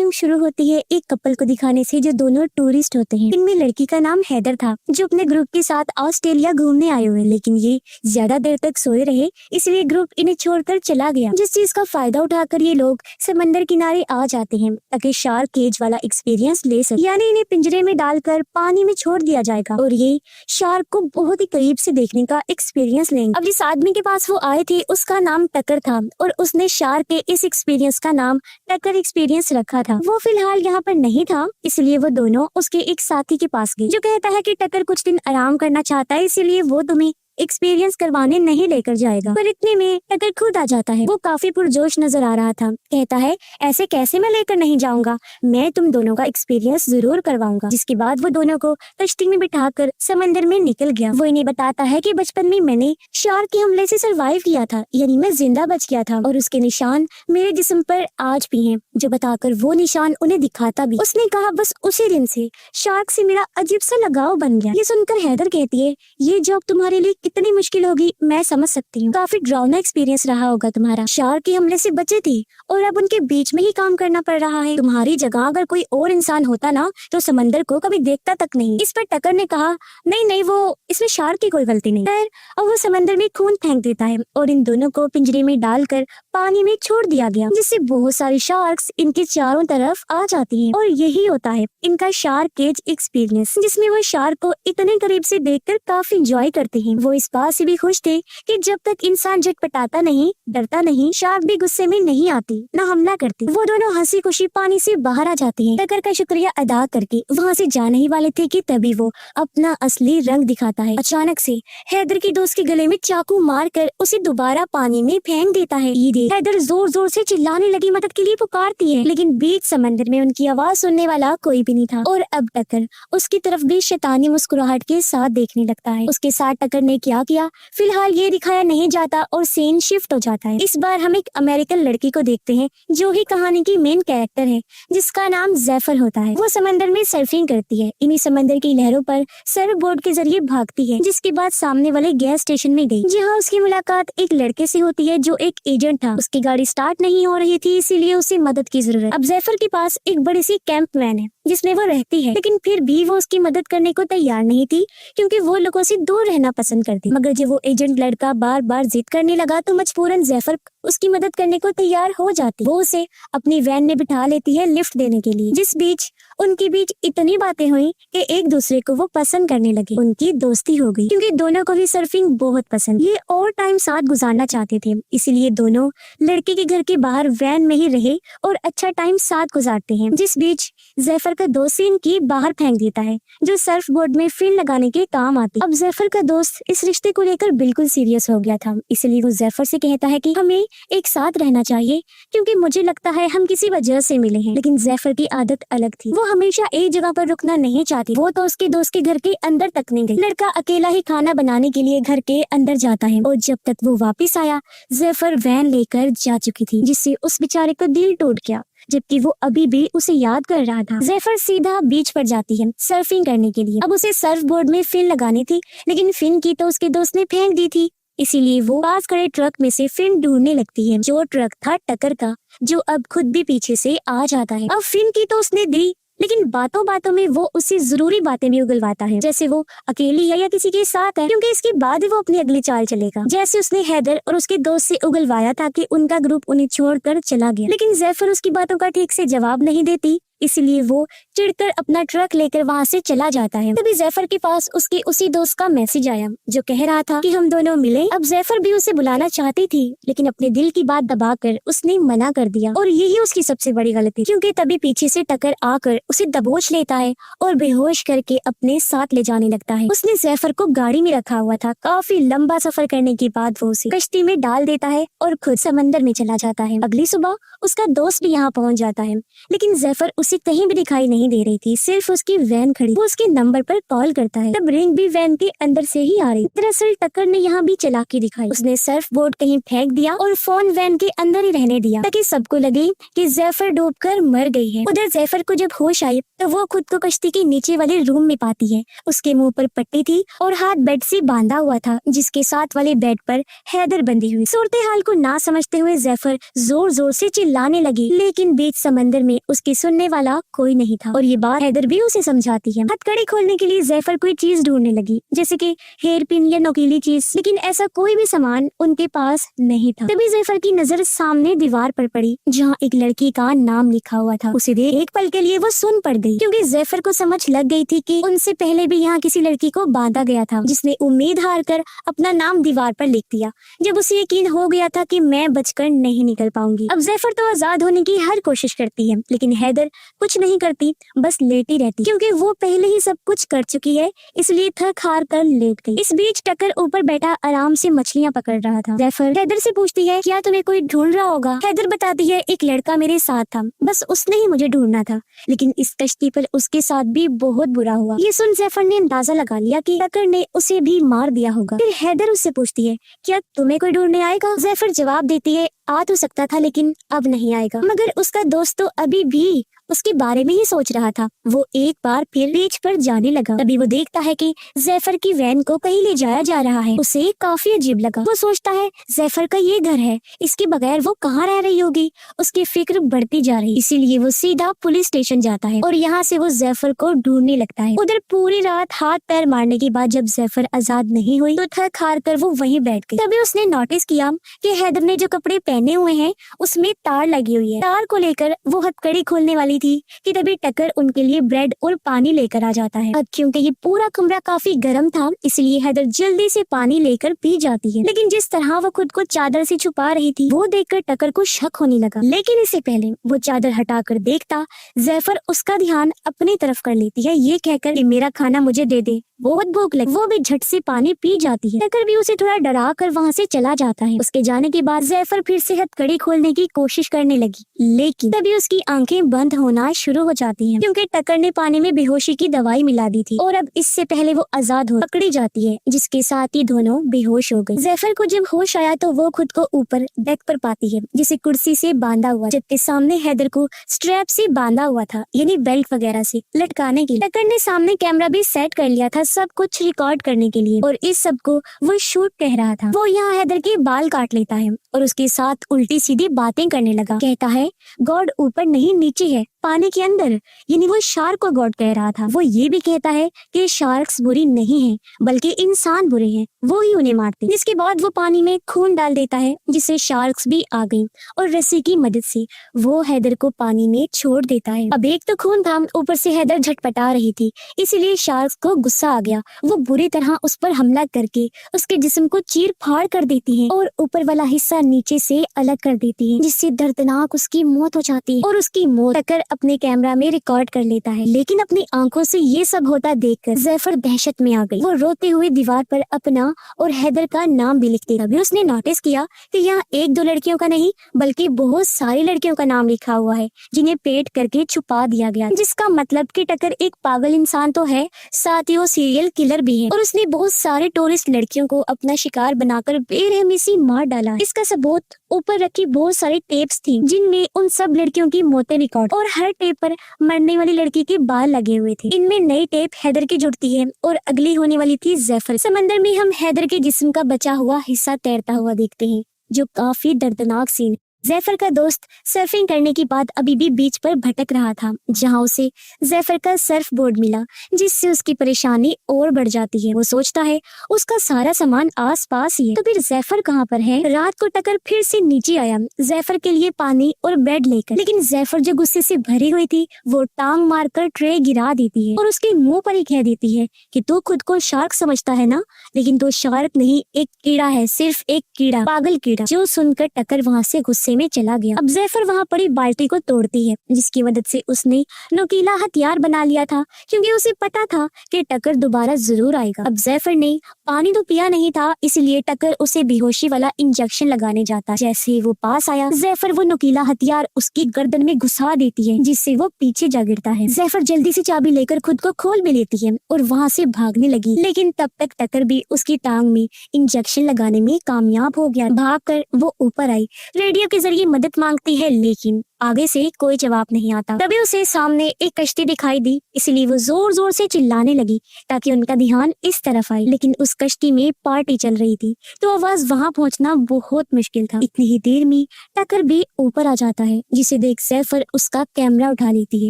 Film शुरू होती है एक कपल को दिखाने से जो दोनों टूरिस्ट होते हैं। इनमें लड़की का नाम हैदर था जो अपने ग्रुप के साथ ऑस्ट्रेलिया घूमने आए हुए, लेकिन ये ज्यादा देर तक सोए रहे इसलिए ग्रुप इन्हें छोड़कर चला गया। जिस चीज का फायदा उठाकर ये लोग समंदर किनारे आ जाते हैं ताकि शार्क केज वाला एक्सपीरियंस ले सके, यानी इन्हें पिंजरे में डालकर पानी में छोड़ दिया जाएगा और ये शार्क को बहुत ही करीब से देखने का एक्सपीरियंस लेंगे। अब जिस आदमी के पास वो आए थे उसका नाम टकर था और उसने शार्क के इस एक्सपीरियंस का नाम टकर एक्सपीरियंस रखा था। वो फिलहाल यहाँ पर नहीं था इसलिए वो दोनों उसके एक साथी के पास गए जो कहता है कि टकर कुछ दिन आराम करना चाहता है इसलिए वो तुम्हें एक्सपीरियंस करवाने नहीं लेकर जाएगा। पर इतने में टकर खुद आ जाता है। वो काफी पुरजोश नजर आ रहा था। कहता है ऐसे कैसे मैं लेकर नहीं जाऊंगा, मैं तुम दोनों का एक्सपीरियंस जरूर करवाऊंगा। जिसके बाद वो दोनों को कश्ती में बिठाकर समंदर में निकल गया। वो इन्हें बताता है कि बचपन में मैंने शार्क के हमले से सरवाइव किया था, यानी मैं जिंदा बच गया था और उसके निशान मेरे जिस्म पर आज भी हैं, जो बताकर वो निशान उन्हें दिखाता भी। उसने कहा बस उसी दिन से शार्क से मेरा अजीब सा लगाव बन गया। ये सुनकर हैदर कहती है ये जॉब तुम्हारे लिए कितनी मुश्किल होगी मैं समझ सकती हूँ, काफी डरावना एक्सपीरियंस रहा होगा तुम्हारा। शार्क के हमले से बचे थे और अब उनके बीच में ही काम करना पड़ रहा है। तुम्हारी जगह अगर कोई और इंसान होता ना तो समंदर को कभी देखता तक नहीं। इस पर टकर ने कहा नहीं नहीं, वो इसमें शार्क की कोई गलती नहीं है। और वो समंदर में खून फेंक देता है और इन दोनों को पिंजरे में डालकर पानी में छोड़ दिया गया, जिससे बहुत सारी शार्क्स इनके चारों तरफ आ जाती हैं। और यही होता है इनका शार्क केज एक्सपीरियंस, जिसमें वो शार्क को इतने करीब से देखकर काफी एंजॉय करते हैं। वो इस बात से भी खुश थे कि जब तक इंसान झटपटाता नहीं, डरता नहीं, शार्क भी गुस्से में नहीं आती, न हमला करती। वो दोनों हंसी खुशी पानी से बाहर आ जाते हैं। टकर का शुक्रिया अदा करके वहाँ से जाने ही वाले थे कि तभी वो अपना असली रंग दिखाता है। अचानक से हैदर की दोस्त के गले में चाकू मारकर उसे दोबारा पानी में फेंक देता है। हैदर जोर जोर से चिल्लाने लगी, मदद के लिए पुकारती है, लेकिन बीच समंदर में उनकी आवाज सुनने वाला कोई भी नहीं था। और अब टकर उसकी तरफ भी शैतानी मुस्कुराहट के साथ देखने लगता है। उसके साथ टकर ने क्या किया फिलहाल ये दिखाया नहीं जाता और सीन शिफ्ट हो जाता है। इस बार हम एक अमेरिकन लड़की को देखते हैं जो ही कहानी की मेन कैरेक्टर है, जिसका नाम जैफर होता है। वो समंदर में सर्फिंग करती है, इन्हीं समंदर की लहरों पर सर्फ बोर्ड के जरिए भागती है। जिसके बाद सामने वाले गैस स्टेशन में गई जहाँ उसकी मुलाकात एक लड़के से होती है जो एक एजेंट था। उसकी गाड़ी स्टार्ट नहीं हो रही थी इसीलिए उसे मदद की जरूरत। अब जैफर के पास एक बड़ी सी कैंप वैन है जिसमें वो रहती है, लेकिन फिर भी वो उसकी मदद करने को तैयार नहीं थी क्योंकि वो लोगों से दूर रहना पसंद करती। मगर जब वो एजेंट लड़का बार बार जिद करने लगा तो मजबूरन जैफर उसकी मदद करने को तैयार हो जाती। वो उसे अपनी वैन में बिठा लेती है लिफ्ट देने के लिए। जिस बीच उनके बीच इतनी बातें हुई कि एक दूसरे को वो पसंद करने लगे। उनकी दोस्ती हो गई क्योंकि दोनों को भी सर्फिंग बहुत पसंद। ये और टाइम साथ गुजारना चाहते थे इसीलिए दोनों लड़के के घर के बाहर वैन में ही रहे और अच्छा टाइम साथ गुजारते हैं। जिस बीच जैफर का दोस्त इनकी बाहर फेंक देता है जो सर्फ बोर्ड में फिन लगाने के काम आती। अब जैफर का दोस्त इस रिश्ते को लेकर बिल्कुल सीरियस हो गया था इसलिए वो जैफर से कहता है कि हमें एक साथ रहना चाहिए क्योंकि मुझे लगता है हम किसी वजह से मिले हैं। लेकिन जैफर की आदत अलग थी, वो हमेशा एक जगह पर रुकना नहीं चाहती। वो तो उसके दोस्त के घर के अंदर तक नहीं गई। लड़का अकेला ही खाना बनाने के लिए घर के अंदर जाता है और जब तक वो वापस आया जैफर वैन लेकर जा चुकी थी, जिससे उस बेचारे का दिल टूट गया जबकि वो अभी भी उसे याद कर रहा था। जैफर सीधा बीच पर जाती है सर्फिंग करने के लिए। अब उसे सर्फ बोर्ड में फिन लगानी थी लेकिन फिन की तो उसके दोस्त ने फेंक दी थी, इसीलिए वो पास खड़े ट्रक में से फिन ढूंढने लगती है जो ट्रक था टकर का, जो अब खुद भी पीछे से आ जाता है। अब फिन की तो उसने दी लेकिन बातों बातों में वो उससे जरूरी बातें भी उगलवाता है जैसे वो अकेली है या किसी के साथ है, क्योंकि इसके बाद ही वो अपनी अगली चाल चलेगा। जैसे उसने हैदर और उसके दोस्त से उगलवाया था कि उनका ग्रुप उन्हें छोड़कर चला गया, लेकिन जैफर उसकी बातों का ठीक से जवाब नहीं देती इसलिए वो चिढ़कर अपना ट्रक लेकर वहाँ से चला जाता है। तभी जैफर के पास उसके उसी दोस्त का मैसेज आया जो कह रहा था कि हम दोनों मिले। अब जैफर भी उसे बुलाना चाहती थी लेकिन अपने दिल की बात दबाकर उसने मना कर दिया और यही उसकी सबसे बड़ी गलती, क्योंकि तभी पीछे से टकर आकर उसे दबोच लेता है और बेहोश करके अपने साथ ले जाने लगता है। उसने जैफर को गाड़ी में रखा हुआ था। काफी लंबा सफर करने के बाद वो उसे कश्ती में डाल देता है और खुद समंदर में चला जाता है। अगली सुबह उसका दोस्त भी यहाँ पहुँच जाता है लेकिन जैफर उसे कहीं भी दिखाई नहीं दे रही थी, सिर्फ उसकी वैन खड़ी। वो उसके नंबर पर कॉल करता है, तब रिंग भी वैन के अंदर से ही आ रही। दरअसल टकर ने यहाँ भी चालाकी दिखाई, उसने सर्फ बोर्ड कहीं फेंक दिया और फोन वैन के अंदर ही रहने दिया ताकि सबको लगे कि जैफर डूबकर मर गई है। उधर जैफर को जब होश आई तो वो खुद को कश्ती के नीचे वाले रूम में पाती है। उसके मुंह पर पट्टी थी और हाथ बेड से बांधा हुआ था, जिसके साथ वाले बेड पर हैदर बंधी हुई। सूरत हाल को ना समझते हुए जैफर जोर जोर से चिल्लाने लगी, लेकिन बीच समंदर में उसके सुनने वाला कोई नहीं था और ये बात हैदर भी उसे समझाती है। हथकड़ी खोलने के लिए जैफर कोई चीज ढूंढने लगी, जैसे कि हेयर पिन या नोकीली चीज, लेकिन ऐसा कोई भी सामान उनके पास नहीं था। तभी जैफर की नजर सामने दीवार पर पड़ी, जहाँ एक लड़की का नाम लिखा हुआ था। उसे देख एक पल के लिए वो सुन पड़ गई, क्योंकि जैफर को समझ लग गई थी कि उनसे पहले भी यहाँ किसी लड़की को बांधा गया था, जिसने उम्मीद हार कर अपना नाम दीवार पर लिख दिया। जब उसे यकीन हो गया था कि मैं बचकर नहीं निकल पाऊंगी। अब जैफर तो आजाद होने की हर कोशिश करती है, लेकिन हैदर कुछ नहीं करती, बस लेटी रहती, क्योंकि वो पहले ही सब कुछ कर चुकी है, इसलिए थक हार कर लेट गई। इस बीच टकर ऊपर बैठा आराम से मछलियाँ पकड़ रहा था। जैफर हैदर से पूछती है, क्या तुम्हें कोई ढूंढ रहा होगा? हैदर बताती है, एक लड़का मेरे साथ था, बस उसने ही मुझे ढूंढना था, लेकिन इस कश्ती पर उसके साथ भी बहुत बुरा हुआ। ये सुन जैफर ने अंदाजा लगा लिया कि टकर ने उसे भी मार दिया होगा। फिर हैदर उससे पूछती है, क्या तुम्हें कोई ढूंढने आएगा? जैफर जवाब देती है, आ तो सकता था, लेकिन अब नहीं आएगा। मगर उसका दोस्त तो अभी भी उसके बारे में ही सोच रहा था। वो एक बार फिर बीच पर जाने लगा। तभी वो देखता है कि जैफर की वैन को कहीं ले जाया जा रहा है। उसे काफी अजीब लगा। वो सोचता है, जैफर का ये घर है, इसके बगैर वो कहाँ रह रही होगी। उसकी फिक्र बढ़ती जा रही, इसीलिए वो सीधा पुलिस स्टेशन जाता है और यहाँ से वो जैफर को ढूंढने लगता है। उधर पूरी रात हाथ पैर मारने के बाद जब जैफर आजाद नहीं हुई तो थक हार कर वो वहीं बैठ गई। तभी उसने नोटिस किया कि हैदर ने जो कपड़े पहने हुए हैं उसमें तार लगी हुई है। तार को लेकर वो हथकड़ी खोलने वाली थी कि तभी टकर उनके लिए ब्रेड और पानी लेकर आ जाता है। अब क्योंकि ये पूरा कमरा काफी गर्म था, इसलिए हैदर जल्दी से पानी लेकर पी जाती है, लेकिन जिस तरह वो खुद को चादर से छुपा रही थी वो देखकर टकर को शक होने लगा। लेकिन इससे पहले वो चादर हटाकर देखता, जैफर उसका ध्यान अपनी तरफ कर लेती है, ये कहकर कि मेरा खाना मुझे दे दे, बहुत भूख लगी। वो भी झट से पानी पी जाती है। टकर भी उसे थोड़ा डरा कर वहाँ से चला जाता है। उसके जाने के बाद जैफर फिर से हथकड़ी खोलने की कोशिश करने लगी, लेकिन तभी उसकी आंखें बंद होना शुरू हो जाती हैं, क्योंकि टकर ने पानी में बेहोशी की दवाई मिला दी थी और अब इससे पहले वो आजाद हो पकड़ी जाती है, जिसके साथ ही दोनों बेहोश हो गए। जैफर को जब होश आया तो वो खुद को ऊपर डेक पर पाती है, जिसे कुर्सी से बांधा हुआ, जबकि सामने हैदर को स्ट्रैप से बांधा हुआ था, यानी बेल्ट वगैरह से लटकाने के। टकर ने सामने कैमरा भी सेट कर लिया था सब कुछ रिकॉर्ड करने के लिए, और इस सब को वो शूट कह रहा था। वो यहाँ हैदर के बाल काट लेता है और उसके साथ उल्टी सीधी बातें करने लगा। कहता है, गॉड ऊपर नहीं नीचे है, पानी के अंदर, यानी वो शार्क को गॉड कह रहा था। वो ये भी कहता है कि शार्क्स बुरी नहीं हैं, बल्कि इंसान बुरे हैं, वो ही उन्हें मारते। जिसके बाद वो पानी में खून डाल देता है, जिससे शार्क्स भी आ गई और रस्सी की मदद से वो हैदर को पानी में छोड़ देता है। अब एक तो खून था, ऊपर से हैदर झटपटा रही थी, इसीलिए शार्क्स को गुस्सा आ गया। वो बुरी तरह उस पर हमला करके उसके जिस्म को चीर फाड़ कर देती है और ऊपर वाला हिस्सा नीचे से अलग कर देती है, जिससे दर्दनाक उसकी मौत हो जाती है। और उसकी मौत टकर अपने कैमरा में रिकॉर्ड कर लेता है, लेकिन अपनी आंखों से ये सब होता देखकर जैफर दहशत में आ गई। वो रोते हुए दीवार पर अपना और हैदर का नाम भी लिखती। तभी उसने नोटिस किया कि यहाँ एक दो लड़कियों का नहीं बल्कि बहुत सारी लड़कियों का नाम लिखा हुआ है, जिन्हें पेट करके छुपा दिया गया, जिसका मतलब कि टकर एक पागल इंसान तो है, साथ ही वो सीरियल किलर भी है और उसने बहुत सारे टूरिस्ट लड़कियों को अपना शिकार बनाकर बेरहमी से मार डाला। इसका सबूत ऊपर रखी बहुत सारी टेप्स थी, जिनमें उन सब लड़कियों की मौतें रिकॉर्ड, और हर टेप पर मरने वाली लड़की के बाल लगे हुए थे। इनमें नई टेप हैदर की जुड़ती है और अगली होने वाली थी जैफर। समंदर में हम हैदर के जिस्म का बचा हुआ हिस्सा तैरता हुआ देखते हैं, जो काफी दर्दनाक सीन। जैफर का दोस्त सर्फिंग करने के बाद अभी भी बीच पर भटक रहा था, जहां उसे जैफर का सर्फ बोर्ड मिला, जिससे उसकी परेशानी और बढ़ जाती है। वो सोचता है उसका सारा सामान आस पास ही है, तो फिर जैफर कहाँ पर है। रात को टकर फिर से नीचे आया जैफर के लिए पानी और बेड लेकर, लेकिन जैफर जो गुस्से से भरी हुई थी वो टांग मारकर ट्रे गिरा देती है और उसके मुंह पर ही कह देती है कि तू खुद को शार्क समझता है ना, लेकिन तो शार्क नहीं, एक कीड़ा है, सिर्फ एक कीड़ा, पागल कीड़ा। जो सुनकर टकर वहाँ से गुस्से में चला गया। अब जैफर वहाँ पड़ी बाल्टी को तोड़ती है, जिसकी मदद से उसने नुकीला हथियार बना लिया था, क्योंकि उसे पता था कि टकर दोबारा जरूर आएगा। अब जैफर ने पानी तो पिया नहीं था, इसलिए टकर उसे बेहोशी वाला इंजेक्शन लगाने जाता। जैसे ही वो पास आया, जैफर वो नुकीला हथियार उसकी गर्दन में घुसा देती है, जिससे वो पीछे जा गिरता है। जैफर जल्दी से चाबी लेकर खुद को खोल भी लेती है और वहाँ से भागने लगी, लेकिन तब तक टकर भी उसकी टांग में इंजेक्शन लगाने में कामयाब हो गया। भागकर वो ऊपर आई, रेडियो के जरिए मदद मांगती है, लेकिन आगे से कोई जवाब नहीं आता। तभी उसे सामने एक कश्ती दिखाई दी, इसलिए वो जोर जोर से चिल्लाने लगी ताकि उनका ध्यान इस तरफ आए, लेकिन उस कश्ती में पार्टी चल रही थी, तो आवाज वहां पहुंचना बहुत मुश्किल था। इतनी ही देर में टकर भी ऊपर आ जाता है, जिसे देख जैफर उसका कैमरा उठा लेती है।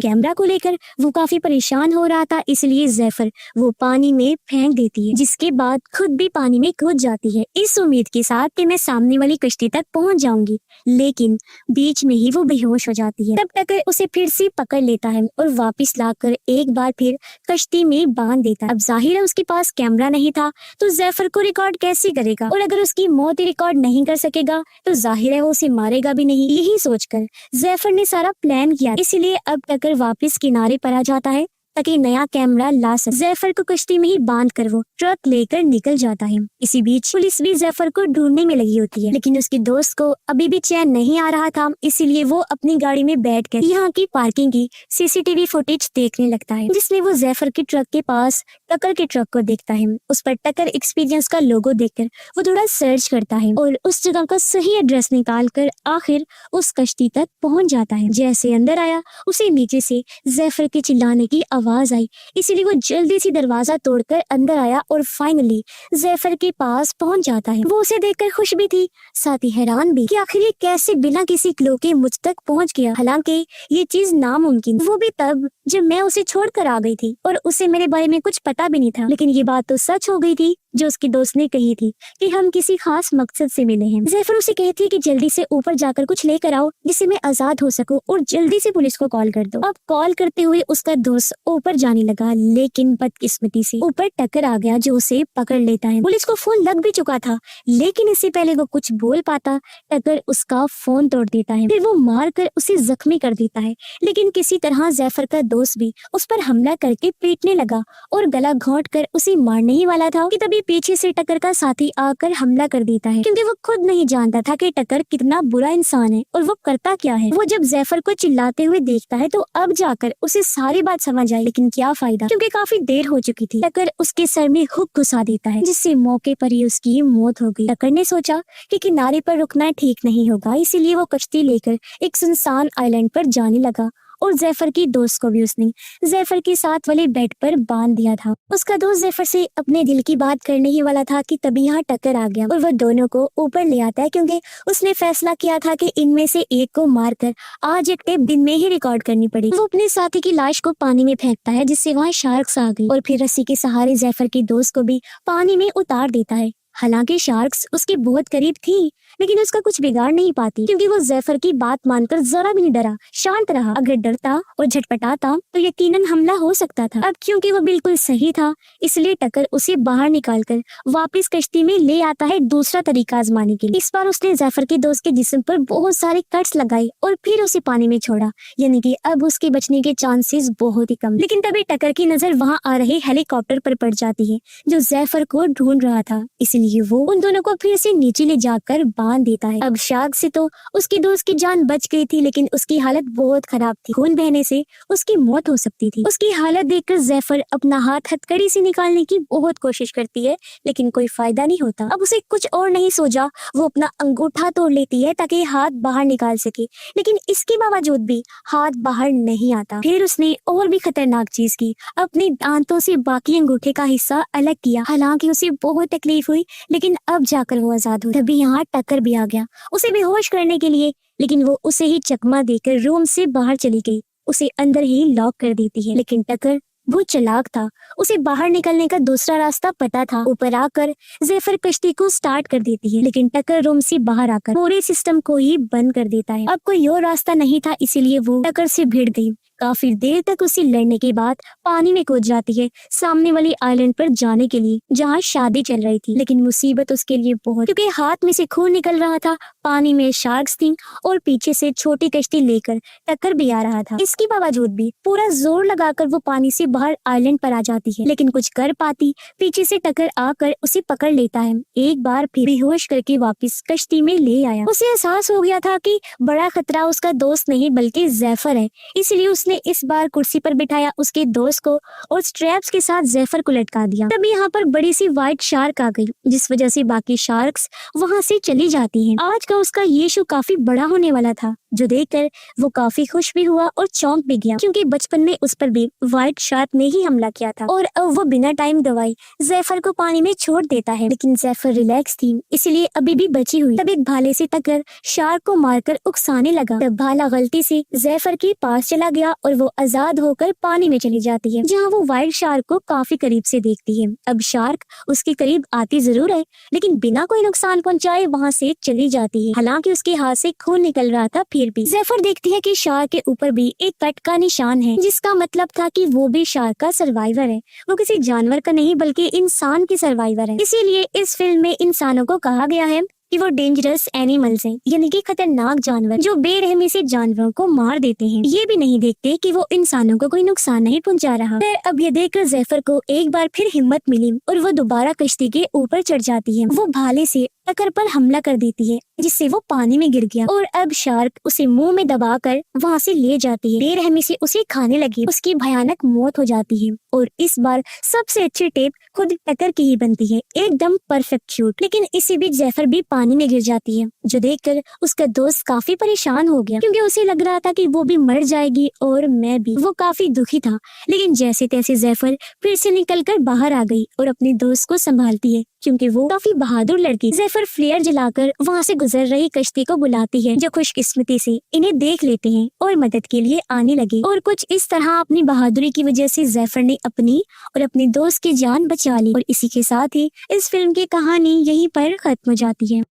कैमरा को लेकर वो काफी परेशान हो रहा था, इसलिए जैफर वो पानी में फेंक देती है, जिसके बाद खुद भी पानी में कूद जाती है, इस उम्मीद के साथ कि मैं सामने वाली कश्ती तक पहुंच जाऊंगी। लेकिन बीच में ही वो बेहोश हो जाती है। तब टकर उसे फिर से पकड़ लेता है और वापस लाकर एक बार फिर कश्ती में बांध देता है। अब जाहिर है उसके पास कैमरा नहीं था, तो जैफर को रिकॉर्ड कैसे करेगा, और अगर उसकी मौत ही रिकॉर्ड नहीं कर सकेगा तो जाहिर है वो उसे मारेगा भी नहीं। यही सोचकर जैफर ने सारा प्लान किया, इसीलिए अब टकर वापस किनारे पर आ जाता है ताकि नया कैमरा ला सके। जैफर को कश्ती में ही बांध कर वो ट्रक लेकर निकल जाता है। इसी बीच पुलिस भी जैफर को ढूंढने में लगी होती है, लेकिन उसके दोस्त को अभी भी चैन नहीं आ रहा था, इसीलिए वो अपनी गाड़ी में बैठकर यहाँ की पार्किंग की सीसीटीवी फुटेज देखने लगता है, जिसमें वो जैफर के ट्रक के पास टकर के ट्रक को देखता है। उस पर टकर एक्सपीरियंस का लोगो देखकर वो थोड़ा सर्च करता है और उस जगह का सही एड्रेस निकाल कर आखिर उस कश्ती तक पहुंच जाता है। जैसे अंदर आया, उसे नीचे से जैफर के चिल्लाने की आवाज आई, इसीलिए वो जल्दी से दरवाजा तोड़कर अंदर आया और फाइनली जैफर के पास पहुंच जाता है। वो उसे देखकर खुश भी थी, साथ ही हैरान भी कि आखिर ये कैसे बिना किसी क्लू के मुझ तक पहुंच गया। हालांकि ये चीज नामुमकिन, वो भी तब जब मैं उसे छोड़कर आ गई थी और उसे मेरे बारे में कुछ पता भी नहीं था। लेकिन ये बात तो सच हो गई थी जो उसकी दोस्त ने कही थी कि हम किसी खास मकसद से मिले हैं। जैफर उसे कहती है कि जल्दी से ऊपर जाकर कुछ लेकर आओ जिससे मैं आजाद हो सकूं, और जल्दी से पुलिस को कॉल कर दो। अब कॉल करते हुए उसका दोस्त ऊपर जाने लगा, लेकिन बदकिस्मती से ऊपर टकर आ गया जो उसे पकड़ लेता है। पुलिस को फोन लग भी चुका था, लेकिन इससे पहले वो कुछ बोल पाता टकर उसका फोन तोड़ देता है, फिर वो मार कर उसे जख्मी कर देता है। लेकिन किसी तरह जैफर का दोस्त भी उस पर हमला करके पीटने लगा और गला घोंट कर उसे मारने ही वाला था कि तभी पीछे से टकर का साथी आकर हमला कर देता है, क्योंकि वो खुद नहीं जानता था कि टकर कितना बुरा इंसान है और वो करता क्या है। वो जब जैफर को चिल्लाते हुए देखता है तो अब जाकर उसे सारी बात समझ आई, लेकिन क्या फायदा, क्योंकि काफी देर हो चुकी थी। टकर उसके सर में हुक घुसा देता है, जिससे मौके पर ही उसकी मौत हो गई। टकर ने सोचा कि किनारे पर रुकना ठीक नहीं होगा, इसीलिए वो कश्ती लेकर एक सुनसान आइलैंड पर जाने लगा और जैफर की दोस्त को भी उसने जैफर के साथ वाले बेड पर बांध दिया था। उसका दोस्त जैफर से अपने दिल की बात करने ही वाला था कि तभी यहाँ टक्कर आ गया और वह दोनों को ऊपर ले आता है, क्योंकि उसने फैसला किया था कि इनमें से एक को मारकर आज एक टेप दिन में ही रिकॉर्ड करनी पड़ेगी। वो अपने साथी की लाश को पानी में फेंकता है, जिससे वहाँ शार्क्स आ गई और फिर रस्सी के सहारे जैफर के दोस्त को भी पानी में उतार देता है। हालांकि शार्क्स उसके बहुत करीब थी, लेकिन उसका कुछ बिगाड़ नहीं पाती, क्योंकि वो जैफर की बात मानकर जरा भी नहीं डरा, शांत रहा। अगर डरता और झटपटाता तो यकीनन हमला हो सकता था। अब क्योंकि वो बिल्कुल सही था, इसलिए टकर उसे बाहर निकालकर वापस कश्ती में ले आता है दूसरा तरीका आजमाने के लिए। इस बार उसने जैफर के दोस्त के जिस्म पर बहुत सारे कट्स लगाए और फिर उसे पानी में छोड़ा, यानी कि अब उसके बचने के चांसेस बहुत ही कम। लेकिन तभी टकर की नजर वहाँ आ रहे हेलीकॉप्टर पर पड़ जाती है जो जैफर को ढूंढ रहा था, इसलिए वो उन दोनों को फिर से नीचे ले जाकर बांध देता है। अब शार्क से तो उसकी दोस्त की जान बच गई थी, लेकिन उसकी हालत बहुत खराब थी, खून बहने से उसकी मौत हो सकती थी। उसकी हालत देखकर जैफर अपना हाथ हथकड़ी से निकालने की बहुत कोशिश करती है, लेकिन कोई फायदा नहीं होता। अब उसे कुछ और नहीं सोचा, वो अपना अंगूठा तोड़ लेती है ताकि हाथ बाहर निकाल सके, लेकिन इसके बावजूद भी हाथ बाहर नहीं आता। फिर उसने और भी खतरनाक चीज की, अपने दांतों से बाकी अंगूठे का हिस्सा अलग किया। हालांकि उसे बहुत तकलीफ हुई, लेकिन अब जाकर वो आजाद हुई। तभी यहाँ टक्कर भी आ गया उसे बेहोश करने के लिए, लेकिन वो उसे ही चकमा देकर रूम से बाहर चली गई, उसे अंदर ही लॉक कर देती है। लेकिन टक्कर वो चालाक था, उसे बाहर निकलने का दूसरा रास्ता पता था। ऊपर आकर जैफर कश्ती को स्टार्ट कर देती है, लेकिन टक्कर रूम से बाहर आकर पूरे सिस्टम को ही बंद कर देता है। अब कोई और रास्ता नहीं था, इसीलिए वो टक्कर से भिड़ गई, काफी देर तक उसे लड़ने के बाद पानी में कूद जाती है सामने वाली आइलैंड पर जाने के लिए जहाँ शादी चल रही थी। लेकिन मुसीबत उसके लिए बहुत, क्योंकि हाथ में से खून निकल रहा था, पानी में शार्क्स थी और पीछे से छोटी कश्ती लेकर टक्कर भी आ रहा था। इसके बावजूद भी पूरा जोर लगाकर वो पानी से बाहर आइलैंड पर आ जाती है, लेकिन कुछ कर पाती पीछे से टक्कर आकर उसे पकड़ लेता है। एक बार फिर बेहोश करके वापस कश्ती में ले आया। उसे एहसास हो गया था कि बड़ा खतरा उसका दोस्त नहीं बल्कि जैफर है, इसलिए उसने इस बार कुर्सी पर बिठाया उसके दोस्त को और स्ट्रैप्स के साथ जैफर को लटका दिया। तब यहाँ पर बड़ी सी व्हाइट शार्क आ गई, जिस वजह से बाकी शार्क्स वहाँ से चली जाती हैं। आज का उसका ये शो काफी बड़ा होने वाला था, जो देखकर वो काफी खुश भी हुआ और चौंक भी गया, क्योंकि बचपन में उस पर भी व्हाइट शार्क ने ही हमला किया था। और अब वो बिना टाइम दवाई जैफर को पानी में छोड़ देता है, लेकिन जैफर रिलैक्स थी इसलिए अभी भी बची हुई। तब एक भाले से टक्कर शार्क को मारकर उकसाने लगा। तब भाला गलती से जैफर के पास चला गया और वो आजाद होकर पानी में चली जाती है, जहाँ वो व्हाइट शार्क को काफी करीब से देखती है। अब शार्क उसके करीब आती जरूर है, लेकिन बिना कोई नुकसान पहुंचाए वहाँ से चली जाती है। हालांकि उसके हाथ से खून निकल रहा था, फिर भी जैफर देखती है कि शार्क के ऊपर भी एक कट का निशान है, जिसका मतलब था कि वो भी शार्क का सर्वाइवर है। वो किसी जानवर का नहीं बल्कि इंसान की सर्वाइवर है। इसीलिए इस फिल्म में इंसानों को कहा गया है कि वो डेंजरस एनिमल्स हैं, यानी कि खतरनाक जानवर जो बेरहमी से जानवरों को मार देते हैं। ये भी नहीं देखते कि वो इंसानों को कोई नुकसान नहीं पहुंचा रहा। फिर अब ये देखकर जैफर को एक बार फिर हिम्मत मिली और वो दोबारा कश्ती के ऊपर चढ़ जाती है। वो भाले से टक्कर पर हमला कर देती है, जिससे वो पानी में गिर गया और अब शार्क उसे मुंह में दबाकर वहाँ से ले जाती है। बेरहमी से उसे खाने लगी। उसकी भयानक मौत हो जाती है और इस बार सबसे अच्छी टेप खुद टक्कर की ही बनती है, एकदम परफेक्ट शूट। लेकिन इसी बीच जैफर भी पानी में गिर जाती है, जो देखकर उसका दोस्त काफी परेशान हो गया, क्योंकि उसे लग रहा था कि वो भी मर जाएगी और मैं भी। वो काफी दुखी था, लेकिन जैसे तैसे जैफर फिर से निकलकर बाहर आ गई और अपने दोस्त को संभालती है, क्योंकि वो काफी बहादुर लड़की। जैफर फ्लेयर जलाकर वहाँ से गुजर रही कश्ती को बुलाती है, जो खुशकिस्मती से इन्हें देख लेते हैं और मदद के लिए आने लगे। और कुछ इस तरह अपनी बहादुरी की वजह से जैफर ने अपनी और अपने दोस्त की जान बचा ली। और इसी के साथ ही इस फिल्म की कहानी यहीं पर खत्म हो जाती है।